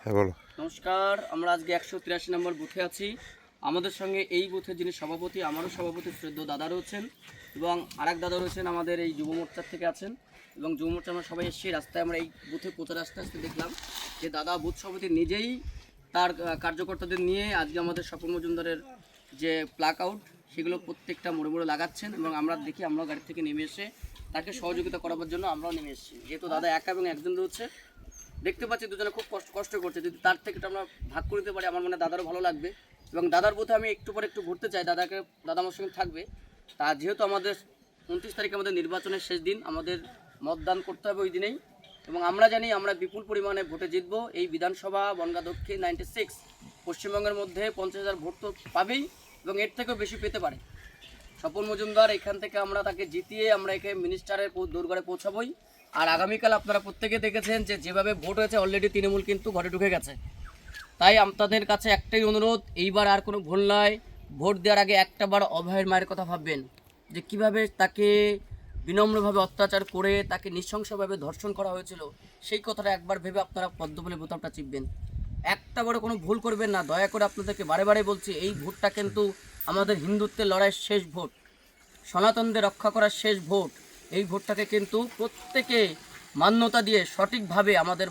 হ্যাঁ বলো। নমস্কার, আমরা আজকে 183 নম্বর বুথে আছি। আমাদের সঙ্গে এই বুথের যিনি সভাপতি, আমারও সভাপতি শ্রদ্ধ দাদা রয়েছেন এবং আরেক দাদা রয়েছেন আমাদের এই যুব মোর্চার থেকে আছেন। এবং যুব মোর্চা আমরা সবাই এসেছি, রাস্তায় আমরা এই বুথে প্রচার আসতে আসতে দেখলাম যে দাদা বুথ সভাপতি নিজেই তার কার্যকর্তাদের নিয়ে আজকে আমাদের স্বপন মজুমদারের যে প্লাক আউট সেগুলো প্রত্যেকটা মোড়ে মোড়ে লাগাচ্ছেন। এবং আমরা দেখি, আমরা গাড়ি থেকে নেমে এসে তাকে সহযোগিতা করার জন্য আমরাও নেমে এসেছি। যেহেতু দাদা একা এবং একজন রয়েছে, দেখতে পাচ্ছি দুজনে খুব কষ্ট করছে। যদি তার থেকে আমরা ভাগ করে দিতে পারি, আমার মনে হয় দাদারও ভালো লাগবে। এবং দাদার বুথে আমি একটু পরে একটু ঘুরতে চাই, দাদা আমার সঙ্গে থাকবে। তা যেহেতু আমাদের 29 তারিখে আমাদের নির্বাচনের শেষ দিন, আমাদের মতদান করতে হবে ওই দিনেই। এবং আমরা জানি আমরা বিপুল পরিমাণে ভোটে জিতব। এই বিধানসভা বনগাঁ দক্ষিণ 96 পশ্চিমবঙ্গের মধ্যে 50,000 ভোট তো পাবেই এবং এর থেকেও বেশি পেতে পারে। স্বপন মজুমদার এখান থেকে আমরা তাকে জিতিয়ে আমরা একে মিনিস্টারের দোরগোড়ায় পৌঁছাবই। আর আগামীকাল আপনারা প্রত্যেকে দেখেছেন যে যেভাবে ভোট হয়েছে, অলরেডি তৃণমূল কিন্তু ঘরে ঢুকে গেছে। তাই আপনাদের কাছে একটাই অনুরোধ, এইবার আর কোনো ভুল নয়, ভোট দেওয়ার আগে একটাবার অভয়ের মায়ের কথা ভাববেন যে কিভাবে তাকে বিনম্রভাবে অত্যাচার করে তাকে নৃশংসভাবে ধর্ষণ করা হয়েছিল। সেই কথাটা একবার ভেবে আপনারা পদ্মফুলের বোতামটা চিপবেন। একটা বড় কোনো ভুল করবেন না, দয়া করে আপনাদেরকে বারে বারে বলছি। এই ভোটটা কিন্তু আমাদের হিন্দুত্বের লড়াইয়ের শেষ ভোট, সনাতনদের রক্ষা করার শেষ ভোট। এই ভোটটাকে কিন্তু প্রত্যেকে মান্যতা দিয়ে সঠিকভাবে আমাদের